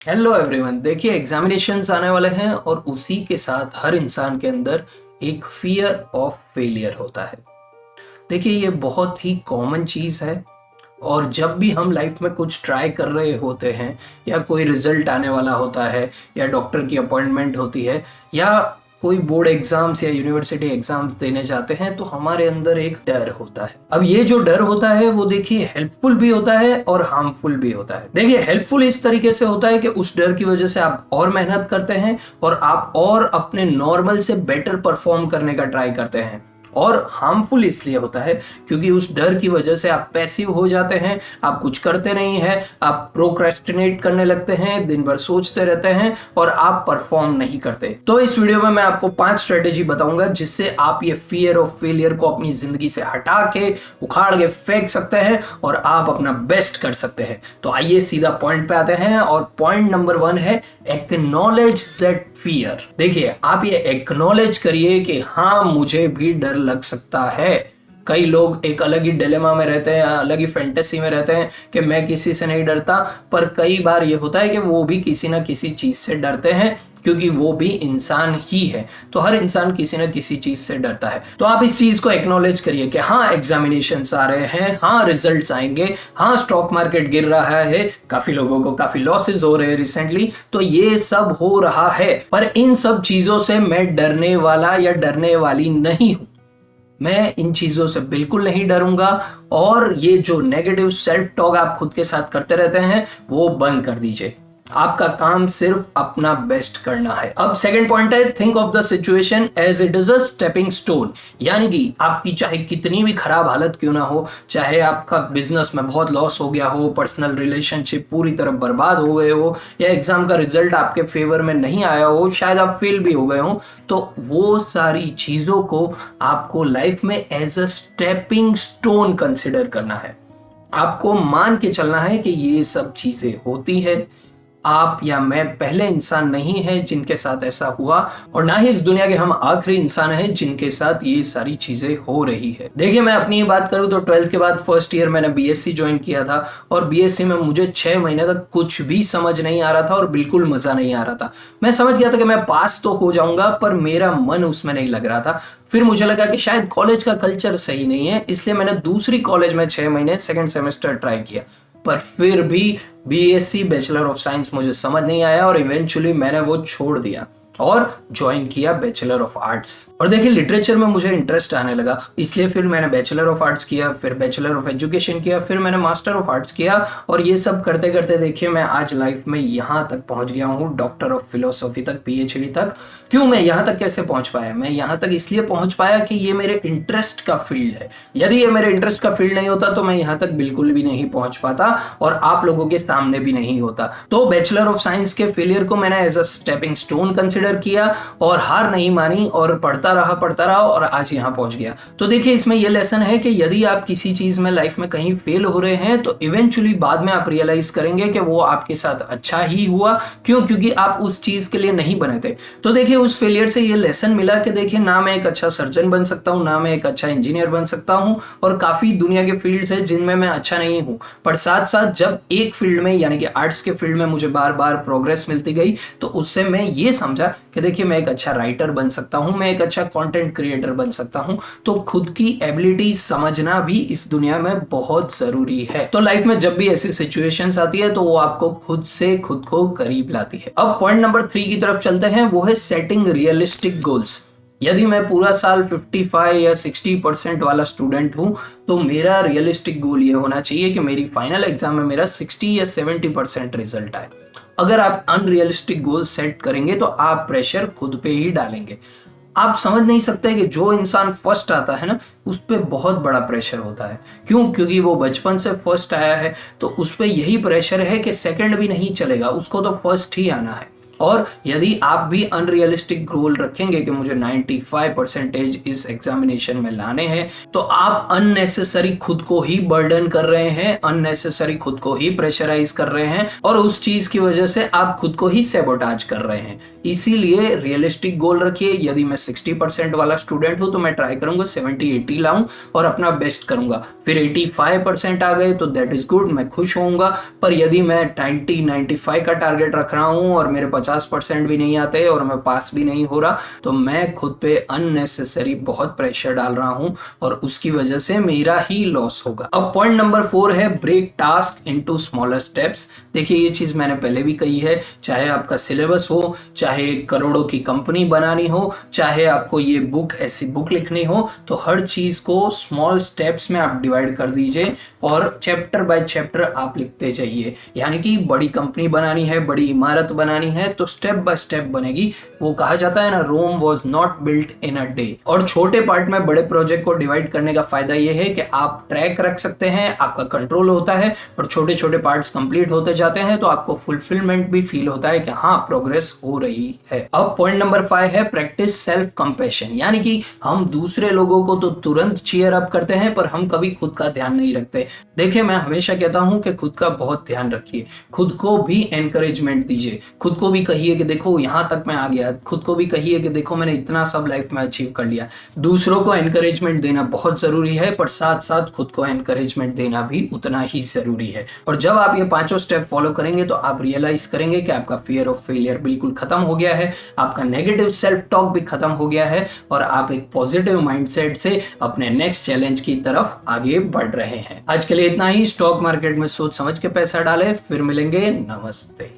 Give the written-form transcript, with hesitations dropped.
Hello everyone. देखिए, examinations आने वाले हैं और उसी के साथ हर इंसान के अंदर एक फियर ऑफ फेलियर होता है। देखिए, ये बहुत ही कॉमन चीज़ है और जब भी हम लाइफ में कुछ ट्राई कर रहे होते हैं या कोई रिजल्ट आने वाला होता है या डॉक्टर की अपॉइंटमेंट होती है या कोई बोर्ड एग्जाम्स या यूनिवर्सिटी एग्जाम्स देने जाते हैं तो हमारे अंदर एक डर होता है। अब ये जो डर होता है वो देखिए हेल्पफुल भी होता है और हार्मफुल भी होता है। देखिए, हेल्पफुल इस तरीके से होता है कि उस डर की वजह से आप और मेहनत करते हैं और आप और अपने नॉर्मल से बेटर परफॉर्म करने का ट्राई करते हैं। और हार्मफुल इसलिए होता है क्योंकि उस डर की वजह से आप पैसिव हो जाते हैं, आप कुछ करते नहीं हैं, आप प्रोक्रेस्टिनेट करने लगते हैं, दिन भर सोचते रहते हैं और आप परफॉर्म नहीं करते। तो इस वीडियो में मैं आपको 5 स्ट्रेटेजी बताऊंगा जिससे आप ये फियर ऑफ फेलियर को अपनी जिंदगी से हटा के उखाड़ के फेंक सकते हैं और आप अपना बेस्ट कर सकते हैं। तो आइए सीधा पॉइंट पे आते हैं और पॉइंट नंबर 1 है एक्नॉलेज दैट फियर। देखिए, आप ये एक्नॉलेज करिए कि हाँ, मुझे भी डर लग सकता है। कई लोग एक अलग ही डिलेमा में रहते हैं, अलग ही फैंटेसी में रहते हैं कि मैं किसी से नहीं डरता, पर कई बार ये होता है कि वो भी किसी ना किसी चीज से डरते हैं क्योंकि वो भी इंसान ही है। तो हर इंसान किसी ना किसी चीज से डरता है। तो आप इस चीज को एक्नॉलेज करिए कि हाँ, एग्जामिनेशंस आ रहे हैं, हाँ रिजल्ट्स आएंगे, हाँ स्टॉक मार्केट गिर रहा है, काफी लोगों को काफी लॉसेस हो रहे हैं रिसेंटली, तो ये सब हो रहा है। पर इन सब चीजों से मैं डरने वाला या डरने वाली नहीं हूं। मैं इन चीजों से बिल्कुल नहीं डरूंगा और ये जो नेगेटिव सेल्फ टॉक आप खुद के साथ करते रहते हैं वो बंद कर दीजिए। आपका काम सिर्फ अपना बेस्ट करना है। अब सेकंड पॉइंट है, think of the situation as it is a stepping stone. यानी कि आपकी चाहे कितनी भी खराब हालत क्यों ना हो, चाहे आपका बिजनेस में बहुत लॉस हो गया हो, पर्सनल रिलेशनशिप पूरी तरह बर्बाद हो गए हो या एग्जाम का रिजल्ट आपके फेवर में नहीं आया हो, शायद आप फेल भी हो गए हो, तो वो सारी चीजों को आपको लाइफ में as a stepping stone consider करना है। आपको मान के चलना है कि ये सब चीजें होती है। आप या मैं पहले इंसान नहीं है जिनके साथ ऐसा हुआ और ना ही इस दुनिया के हम आखिरी इंसान हैं जिनके साथ ये सारी चीजें हो रही है। देखिए, मैं अपनी बात करूं तो 12th के बाद फर्स्ट ईयर मैंने बीएससी ज्वाइन किया था और बीएससी में मुझे 6 महीने तक कुछ भी समझ नहीं आ रहा था और बिल्कुल मजा नहीं आ रहा था। मैं समझ गया था कि मैं पास तो हो जाऊंगा पर मेरा मन उसमें नहीं लग रहा था। फिर मुझे लगा कि शायद कॉलेज का कल्चर सही नहीं है, इसलिए मैंने दूसरी कॉलेज में 6 महीने सेकेंड सेमेस्टर ट्राई किया, पर फिर भी बीएससी बैचलर ऑफ साइंस मुझे समझ नहीं आया और इवेंचुअली मैंने वो छोड़ दिया और ज्वाइन किया बैचलर ऑफ आर्ट्स। और देखिए, लिटरेचर में मुझे इंटरेस्ट आने लगा, इसलिए फिर मैंने बैचलर ऑफ आर्ट्स किया, फिर बैचलर ऑफ एजुकेशन किया, फिर मैंने मास्टर ऑफ आर्ट्स किया और ये सब करते करते देखिए मैं आज लाइफ में यहाँ तक पहुंच गया हूँ, डॉक्टर ऑफ फिलोसॉफी तक, पीएचडी तक। क्यों मैं यहाँ तक कैसे पहुंच पाया? मैं यहाँ तक इसलिए पहुंच पाया कि ये मेरे इंटरेस्ट का फील्ड है। यदि ये मेरे इंटरेस्ट का फील्ड नहीं होता तो मैं यहाँ तक बिल्कुल भी नहीं पहुंच पाता और आप लोगों के सामने भी नहीं होता। तो बैचलर ऑफ साइंस के फेलियर को मैंने as a stepping stone consider किया और हार नहीं मानी और पढ़ता रहा और आज यहाँ पहुंच गया। तो देखिए, इसमें यह लेसन है कि यदि आप किसी चीज में लाइफ में कहीं फेल हो रहे हैं तो इवेंचुअली बाद में आप रियलाइज करेंगे कि वो आपके साथ अच्छा ही हुआ। क्यों? क्योंकि आप उस चीज के लिए नहीं बने थे। तो देखिए, उस फेलियर से ये लेसन मिला कि देखिए, ना मैं एक अच्छा सर्जन बन सकता हूं, ना मैं एक अच्छा इंजीनियर बन सकता हूं और काफी दुनिया के फील्ड्स है जिनमें मैं अच्छा नहीं हूं। पर साथ साथ जब एक फील्ड में यानी कि आर्ट्स के फील्ड में मुझे बार बार प्रोग्रेस मिलती गई तो उससे मैं ये समझा कि देखिए, मैं एक अच्छा राइटर बन सकता हूं, मैं एक अच्छा कंटेंट क्रिएटर बन सकता हूं। तो खुद की एबिलिटी समझना भी इस दुनिया में बहुत जरूरी है। तो लाइफ में जब भी ऐसी सिचुएशंस आती है तो वो आपको खुद से खुद को करीब लाती है। अब पॉइंट नंबर 3 की तरफ चलते हैं, वो है सेटिंग रियलिस्टिक गोल्स। यदि मैं पूरा साल 55 या 60% वाला स्टूडेंट हूं तो मेरा रियलिस्टिक गोल ये होना चाहिए कि मेरी फाइनल एग्जाम में मेरा 60 या 70% रिजल्ट आए। अगर आप अनरियलिस्टिक गोल सेट करेंगे तो आप प्रेशर खुद पे ही डालेंगे। आप समझ नहीं सकते कि जो इंसान फर्स्ट आता है ना, उस पर बहुत बड़ा प्रेशर होता है। क्यों? क्योंकि वो बचपन से फर्स्ट आया है तो उस पर यही प्रेशर है कि सेकंड भी नहीं चलेगा, उसको तो फर्स्ट ही आना है। और यदि आप भी अनरियलिस्टिक गोल रखेंगे कि मुझे 95% इस एग्जामिनेशन में लाने हैं, तो आप अननेसेसरी खुद को ही बर्डन कर रहे हैं, अननेसेसरी खुद को ही प्रेशराइज कर रहे हैं और उस चीज की वजह से आप खुद को ही सैबोटाज कर रहे हैं। इसीलिए रियलिस्टिक गोल रखिए। यदि मैं 60% वाला स्टूडेंट हूं तो मैं ट्राई करूंगा 70-80 लाऊं और अपना बेस्ट करूंगा। फिर 85% आ गए तो दैट इज गुड, मैं खुश होऊंगा। पर यदि मैं 90-95 का टारगेट रख रहा हूं और मेरे 50% भी नहीं आते और मैं पास भी नहीं हो रहा, तो मैं खुद पे अननेसेसरी बहुत प्रेशर डाल रहा हूं और उसकी वजह से मेरा ही लॉस होगा। अब पॉइंट नंबर 4 है break task into smaller steps. देखिए ये चीज मैंने पहले भी कही है, चाहे आपका सिलेबस हो, चाहे करोड़ों की कंपनी बनानी हो, चाहे आपको ये बुक ऐसी बुक लिखनी हो, तो हर चीज को स्मॉल स्टेप्स में आप डिवाइड कर दीजिए और चैप्टर बाय चैप्टर आप लिखते जाइए। यानी कि बड़ी कंपनी बनानी है, बड़ी इमारत बनानी है तो स्टेप बाय स्टेप बनेगी। वो कहा जाता है ना, Rome was not built in a day. और छोटे पार्ट में बड़े प्रोजेक्ट को डिवाइड करने का फायदा ये है कि आप ट्रैक रख सकते हैं, आपका कंट्रोल होता है और छोटे छोटे पार्ट्स कंप्लीट होते जाते हैं तो आपको फुलफिलमेंट भी फील होता है कि हाँ प्रोग्रेस हो रही है। अब पॉइंट नंबर 5 है प्रैक्टिस सेल्फ कंपैशन। यानी कि हम दूसरे लोगों को तो तुरंत चीयर अप करते हैं पर हम कभी खुद का ध्यान नहीं रखते। देखिए मैं हमेशा कहता हूं कि खुद का बहुत ध्यान रखिए, खुद को भी एनकरेजमेंट दीजिए, खुद को भी कहिए कि देखो यहां तक मैं आ गया, खुद को भी कहिए कि देखो मैंने इतना सब लाइफ में अचीव कर लिया। दूसरों को एनकरेजमेंट देना बहुत जरूरी है पर साथ साथ खुद को एनकरेजमेंट देना भी उतना ही जरूरी है। और जब आप ये पांचों स्टेप फॉलो करेंगे तो आप रियलाइज करेंगे कि आपका फियर ऑफ फेलियर बिल्कुल खत्म हो गया है, आपका नेगेटिव सेल्फ टॉक भी खत्म हो गया है और आप एक पॉजिटिव माइंडसेट से अपने नेक्स्ट चैलेंज की तरफ आगे बढ़ रहे हैं। आज के लिए इतना ही। स्टॉक मार्केट में सोच समझ के पैसा डालें। फिर मिलेंगे। नमस्ते।